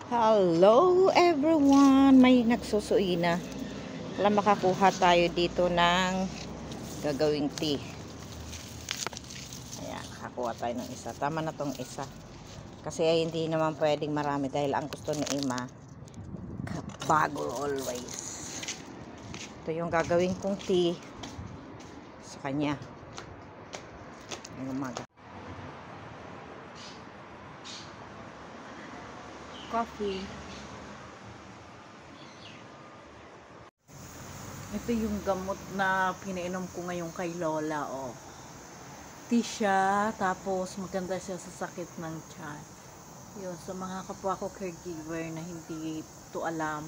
Hello everyone! May nagsusuin na. Wala makakuha tayo dito ng gagawing tea. Ayan, nakakuha tayo ng isa. Tama na tong isa. Kasi ay, hindi naman pwedeng marami dahil ang gusto ni Ima, bago always. Ito yung gagawin kong tea sa kanya. Ngayong umaga. Coffee. Ito yung gamot na pinainom ko ngayon kay Lola, oh. Tea siya, tapos maganda siya sa sakit ng tiyan. Yun, sa mga kapwa ko caregiver na hindi to alam,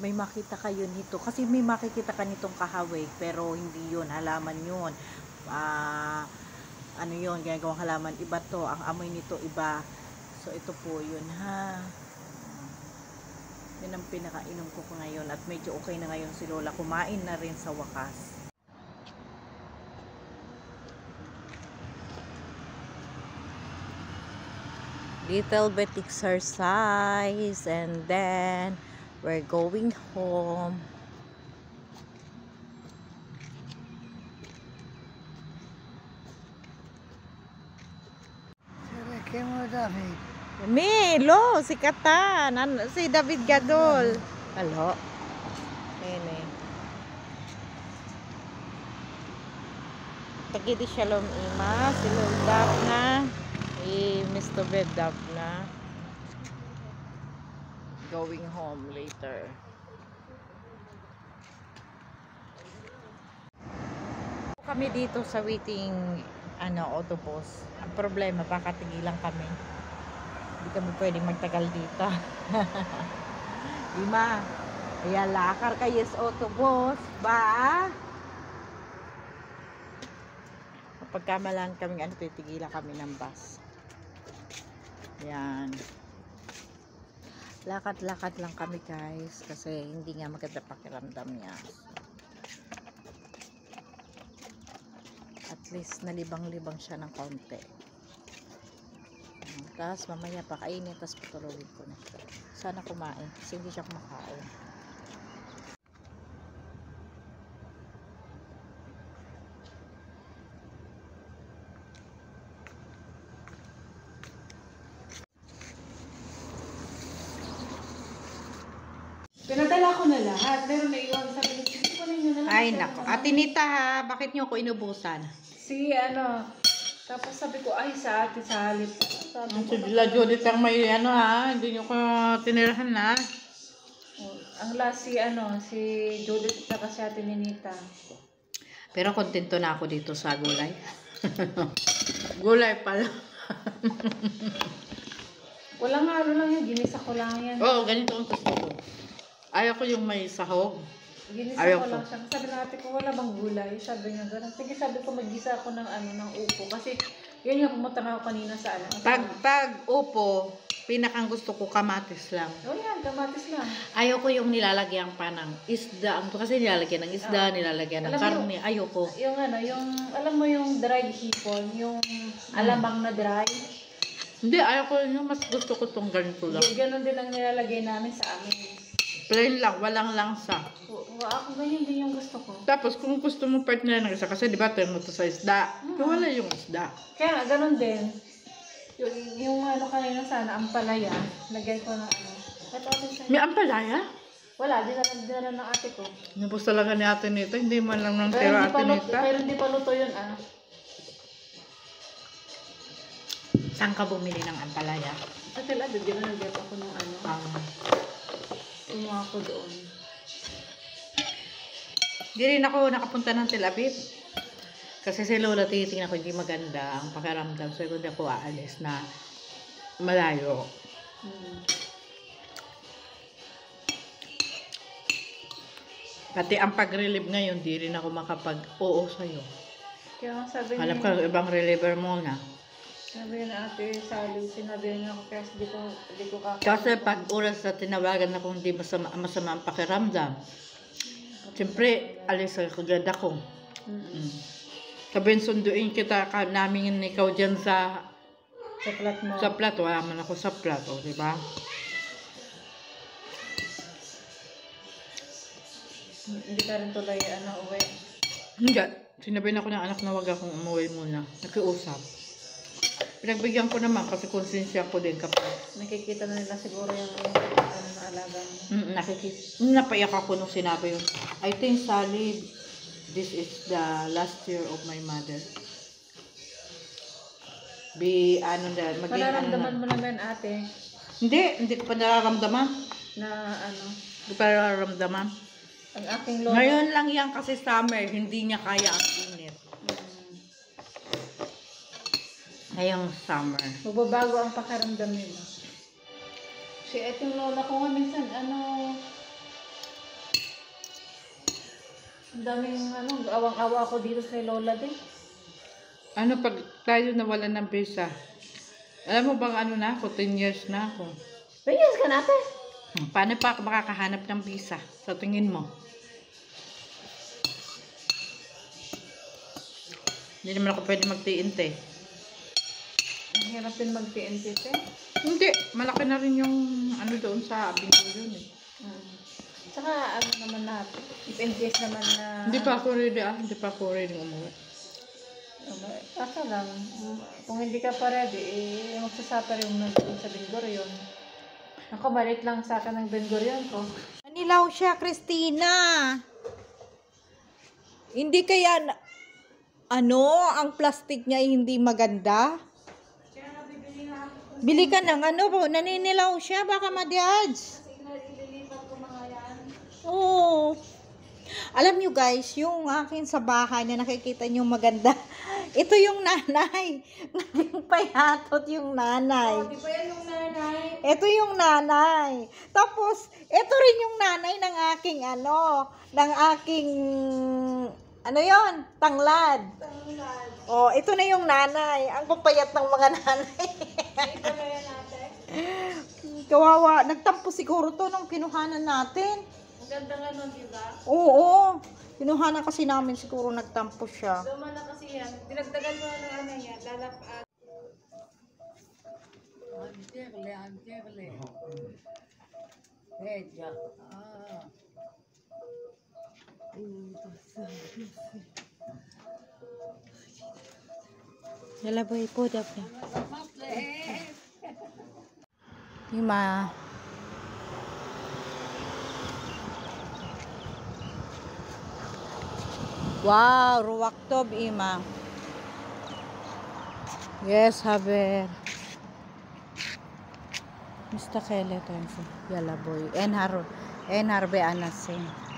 may makita kayo nito. Kasi may makikita ka nitong kahawig, pero hindi yun, halaman yun. Ano yun, ginagawang halaman, iba to. Ang amoy nito, iba. So, ito po yun, ha. Yan ang pinakainom ko ngayon at medyo okay na ngayon si Lola. Kumain na rin sa wakas. Little bit exercise and then we're going home. Milo, si Katan, si David Gadol. Halo. Ene. Tagidi Shalom Ima, si Lordap na, Mr. Bedap na. Going home later. Kami dito sa waiting autobus. Ang problema, baka tigilan kami. Hindi kami pwedeng magtagal dito. Ima, kaya lakar kayo sa autobus, ba? Kapag kamalan kami, titigilan kami ng bus. Yan. Lakad-lakad lang kami, guys, kasi hindi nga maganda pakiramdam niya. At least nalibang-libang siya ng konti. Tapos mamaya pakainin, tapos patulogin ko na siya. Sana kumain kasi hindi siya kumakain. Pinadala ko na lahat, pero naiwan sa pinig. Ko ninyo na lang. Ay nako, Ate Nita ha, bakit niyo ko inubusan? Tapos sabi ko, ay sa ate sa halip. Sabi ko, Sila Judith ang may ha, hindi niyo ko tinirahan na. ang last si Judith at si ate Ninita. Pero kontento na ako dito sa gulay. Gulay pala. Walang halo lang yan, ginisa ko lang yan. Oo, ganito ang gusto ko. Ayaw ko yung may sahog. Ginisa Ayaw ko ko. lang siya. Sabi ng ate ko, wala bang gulay? Sabi niya gano'n. Sige, sabi ko, mag-gisa ako ng upo. Kasi, yun yung pumunta na ako kanina sa Pag upo, pinakang gusto ko kamatis lang. Oh yan, kamatis lang. Ayaw ko yung nilalagyan pa ng isda. Kasi nilalagyan ng isda, nilalagyan ng karne. Ayaw ko. Alam mo yung dried hipon, yung alamang na dry. Hindi, ayaw ko yung mas gusto ko tong ganito lang. Ganon din ang nilalagay namin sa amin. Plain lang, walang langsa. Ako ganyan din yung gusto ko. Tapos kung gusto mo partner ng isa, kasi di ba tayo mo to sa isda. Wala yung isda. Kaya nga, ganon din. Yung kanina sana, ang palaya, lagay ko na Ito atin sa'yo. May ampalaya? Wala, dinala ng ate ko. Nabos talaga ni ate nito. Hindi man lang ng tira ate nito. Pero hindi pa luto yun, Saan ka bumili ng ampalaya? Sa Tel Aviv, di ba nag-get ako ng Umuha ko doon. Di rin ako nakapunta ng Tel Aviv. Kasi si Lola tinitingnan ko hindi maganda ang pakiramdam. So hindi ako aalis na malayo. Pati ang pag-relieve ngayon, di rin ako makapag-oo sa'yo. Kaya sabi niya, Hanap ka ng ibang reliever muna. sabi niya na ate Sally, sinabi niya ako kaya di ko kakain. Kasi pag oras na tinawagan ako hindi masama ang pakiramdam, siyempre, alis agad ako. Sabihin, sunduin kita namin ikaw dyan sa Sa plat mo. Sa plat, wala man ako sa plat, o, diba? Hindi ka rin tuloy, uwi. Hindi. Sinabi na ko ng anak na wag akong umuwi muna. Nakiusap. Pinagbigyan ko naman kasi konsensya ko din kapag Nakikita na nila siguro yung na alaga mo. Napaiyak ako nung sinabi yun. I think, Sally, this is the last year of my mother. Mararamdaman mo naman, ate, Hindi ko pa nararamdaman. na Hindi pa nararamdaman. ang aking lola. Ngayon lang yan kasi summer, hindi niya kaya ang init. Ngayong summer. Magbabago ang pakiramdam nila. Si eting lola ko nga minsan, ang daming, awang-awa ako dito sa lola din. Pag tayo nawalan ng visa? Alam mo bang na ako? 10 years na ako. Panyas ka natin. Paano pa ako makakahanap ng visa? Sa tingin mo? Hindi naman ako pwede mag-TNT. Ang hirap din mag-TNT, eh. Hindi. Malaki na rin yung doon sa Bingulyon eh. Tsaka, naman natin. If in case naman na... Hindi pa ako ready umuwi. Kaso lang, kung hindi ka pa ready, magsasuffer yung nandun sa Bengorion. Ako, balik lang sa akin ng Bengorion ko. Manilaw siya, Christina. Hindi kaya, ang plastic niya ay hindi maganda? Bili ka ng naninilaw siya, baka ma-judge. Oo. Alam nyo guys, yung akin sa bahay na nakikita nyo maganda, ito yung nanay. Naging payatot yung nanay. Di ba yan yung nanay? Ito yung nanay. Tapos, ito rin yung nanay ng aking tanglad. Oh, ito na yung nanay. Ang papayat ng mga nanay. Ito na yan natin. Kawawa. Nagtampo siguro to nung kinuhanan natin. Ang ganda nga nun, di ba? Oo. Kinuhanan kasi namin siguro nagtampo siya. Luma na kasi yan. Dinagdagan mo na yan. Lalapad. Anterle. Medya. Lalabay po dapat. Ima. Wow, ruwaktob ima. Yes, haber. Mr. Kele to yalaboy. En harbe anasin.